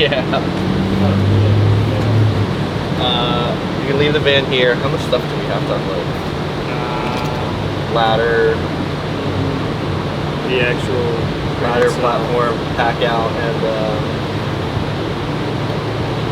Yeah. You can leave the van here. How much stuff do we have to unload? Ladder. The actual ladder, platform, pack out, and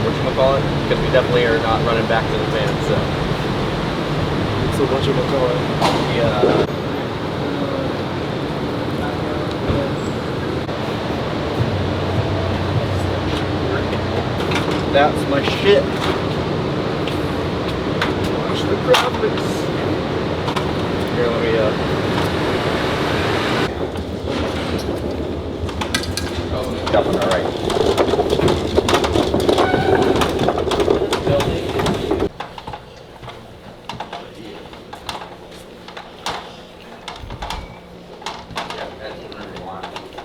whatchamacallit? Because we definitely are not running back to the van, so. So whatchamacallit? Yeah. That's my shit. Watch the graphics. Here, let me oh, definitely all right.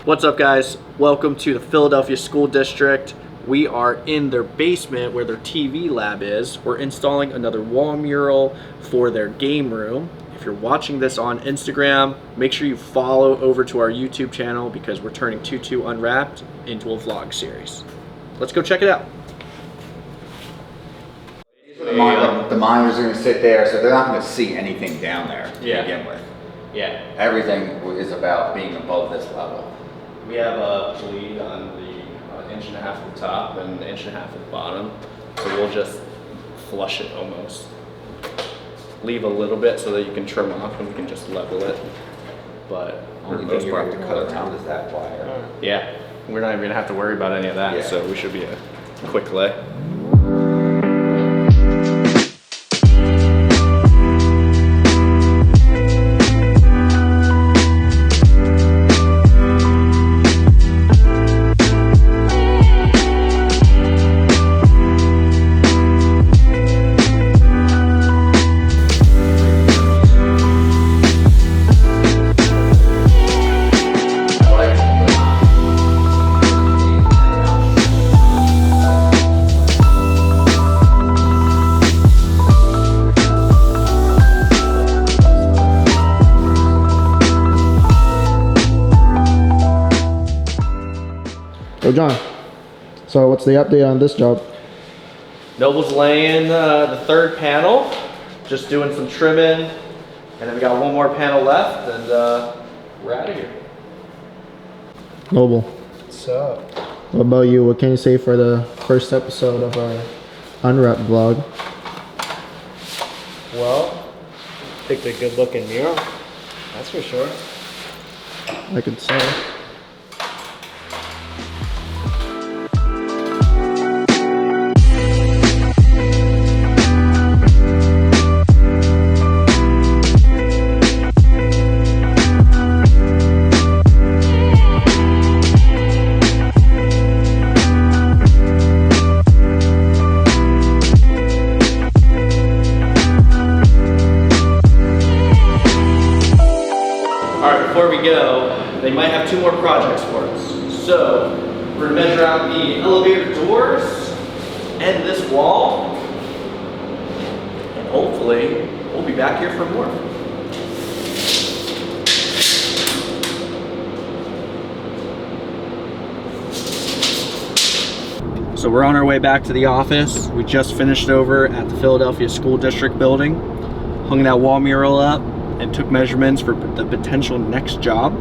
What's up, guys? Welcome to the Philadelphia School District. We are in their basement where their TV lab is. We're installing another wall mural for their game room. If you're watching this on Instagram, make sure you follow over to our YouTube channel because we're turning TwoTwo Unwrapped into a vlog series. Let's go check it out. The monitors are going to sit there, so they're not going to see anything down there to begin with. Yeah. Everything is about being above this level. We have a bleed on the 1.5 inches at the top and 1.5 inches at the bottom. So we'll just flush it almost. Leave a little bit so that you can trim off and we can just level it. But Only thing you have to cut around is that wire. Yeah, we're not even gonna have to worry about any of that. So we should be a quick lay. So John, so what's the update on this job? Noble's laying the third panel, just doing some trimming, and then we got one more panel left, and we're out of here. Noble, What's up? what about you? What can you say for the first episode of our Unwrapped vlog? Well, I picked a good looking mural. That's for sure. I could say. Before we go, they might have 2 more projects for us. So we're gonna measure out the elevator doors and this wall, and hopefully we'll be back here for more. So we're on our way back to the office. We just finished over at the Philadelphia School District building, hung that wall mural up, and took measurements for the potential next job.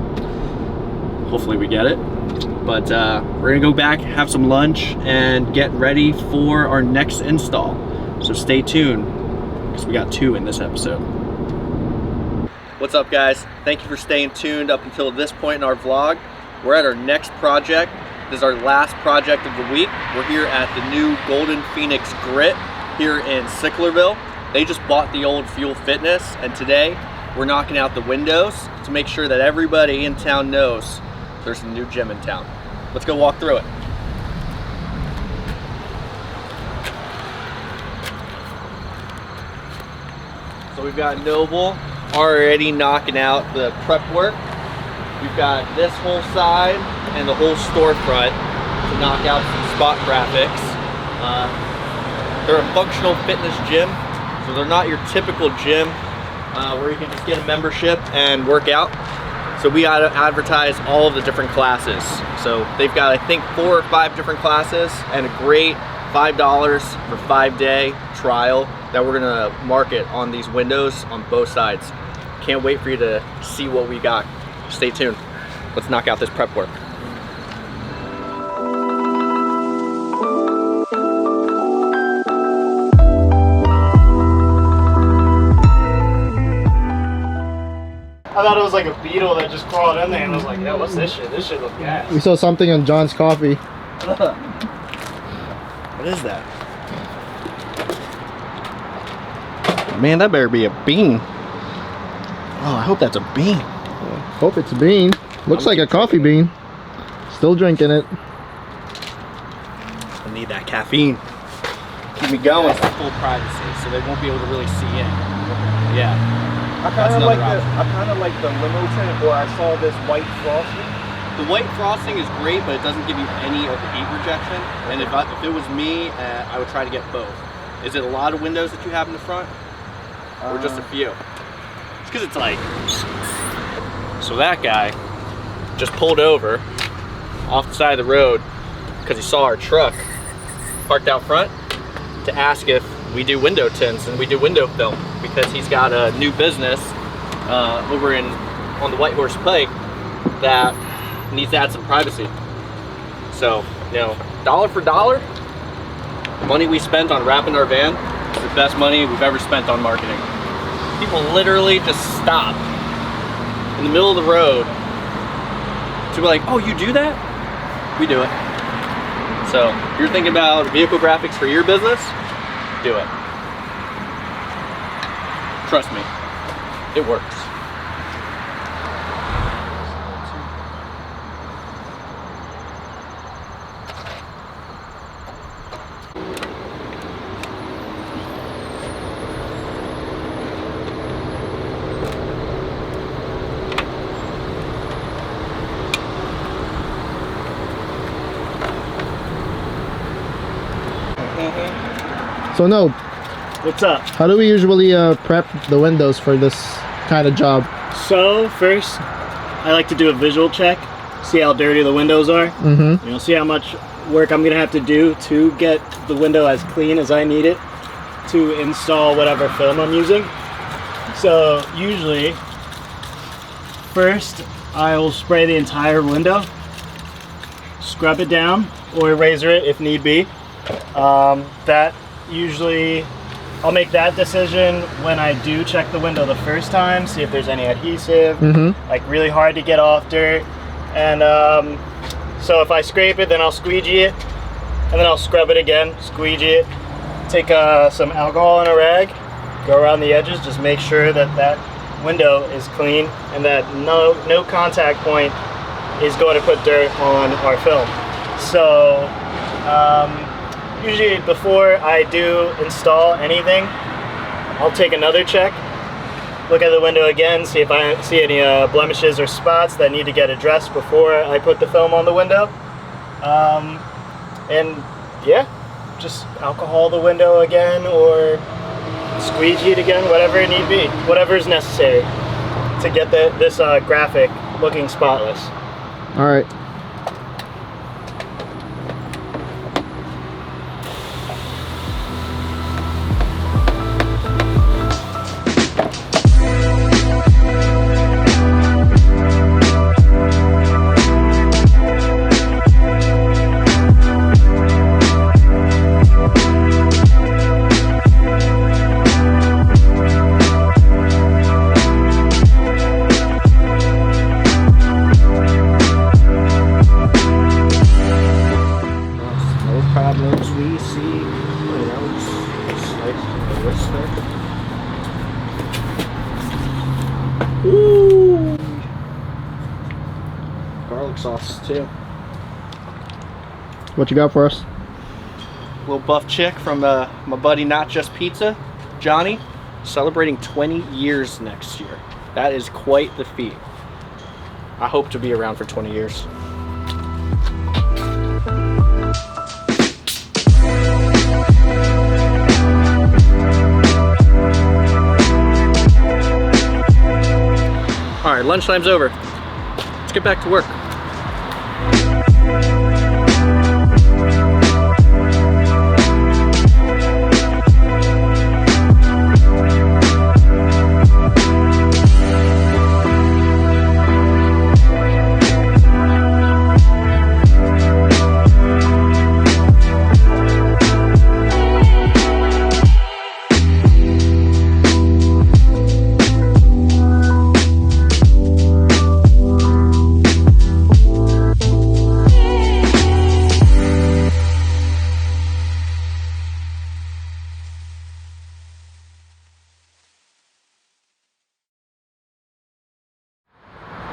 Hopefully we get it. But we're gonna go back, have some lunch, and get ready for our next install. So stay tuned, because we got 2 in this episode. What's up, guys? Thank you for staying tuned up until this point in our vlog. We're at our next project. This is our last project of the week. We're here at the new Golden Phoenix Grit here in Sicklerville. They just bought the old Fuel Fitness, and today we're knocking out the windows to make sure that everybody in town knows there's a new gym in town. Let's go walk through it. So we've got Noble already knocking out the prep work. We've got this whole side and the whole storefront to knock out some spot graphics. They're a functional fitness gym, so they're not your typical gym where you can just get a membership and work out. So we gotta advertise all of the different classes. So they've got, I think, 4 or 5 different classes and a great $5 for 5-day trial that we're gonna market on these windows on both sides. Can't wait for you to see what we got. Stay tuned. Let's knock out this prep work. I thought it was like a beetle that just crawled in there, and I was like, yo, what's this shit? This shit looks gas. We saw something on John's coffee. What is that? Man, that better be a bean. Oh, I hope that's a bean. Hope it's a bean. Looks like a coffee bean. Still drinking it. I need that caffeine. Keep me going. It's full privacy, so they won't be able to really see in. Yeah. I kind of like the limo tint, or I saw this white frosting. The white frosting is great, but it doesn't give you any of the heat rejection. And if it was me, I would try to get both. Is it a lot of windows that you have in the front? Or just a few? It's because it's like... So that guy just pulled over off the side of the road because he saw our truck parked out front to ask if we do window tints and we do window film, because he's got a new business over on the White Horse Pike that needs to add some privacy. So, you know, dollar for dollar, the money we spent on wrapping our van is the best money we've ever spent on marketing. People literally just stop in the middle of the road to be like, oh, you do that? We do it. So if you're thinking about vehicle graphics for your business, do it. Trust me, it works. So no, What's up? how do we usually prep the windows for this kind of job? So first, I like to do a visual check, see how dirty the windows are. Mm-hmm. You know, see how much work I'm gonna have to do to get the window as clean as I need it to install whatever film I'm using. So usually, first I'll spray the entire window, scrub it down, or razor it if need be. That usually, I'll make that decision when I do check the window the first time, see if there's any adhesive, like really hard to get off dirt. And so if I scrape it, then I'll squeegee it, and then I'll scrub it again, squeegee it, take some alcohol in a rag, go around the edges, just make sure that that window is clean and that no contact point is going to put dirt on our film. So usually before I do install anything, I'll take another check, look at the window again, see if I see any blemishes or spots that need to get addressed before I put the film on the window. And yeah, just alcohol the window again or squeegee it again, whatever it need be, whatever is necessary to get this graphic looking spotless. All right. Problems we see. Ooh. Garlic sauce too. What you got for us? Little buff chick from my buddy Not Just Pizza, Johnny, celebrating 20 years next year. That is quite the feat. I hope to be around for 20 years. All right, lunchtime's over. let's get back to work.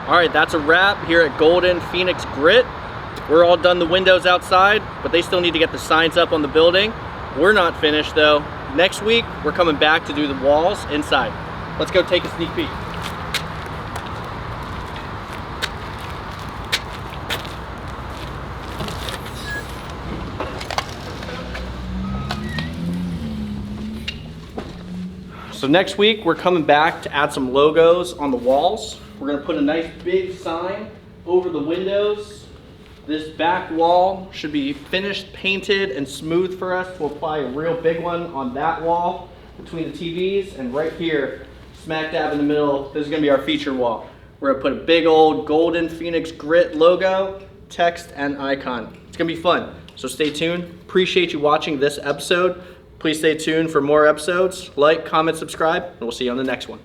All right, that's a wrap here at Golden Phoenix Grit. We're all done the windows outside, but they still need to get the signs up on the building. We're not finished though. Next week, we're coming back to do the walls inside. Let's go take a sneak peek. So next week, we're coming back to add some logos on the walls. We're gonna put a nice big sign over the windows. This back wall should be finished, painted, and smooth for us to apply a real big one on that wall between the TVs, and right here, smack dab in the middle, this is gonna be our feature wall. We're gonna put a big old Golden Phoenix Grit logo, text, and icon. It's gonna be fun, so stay tuned. Appreciate you watching this episode. Please stay tuned for more episodes. Like, comment, subscribe, and we'll see you on the next one.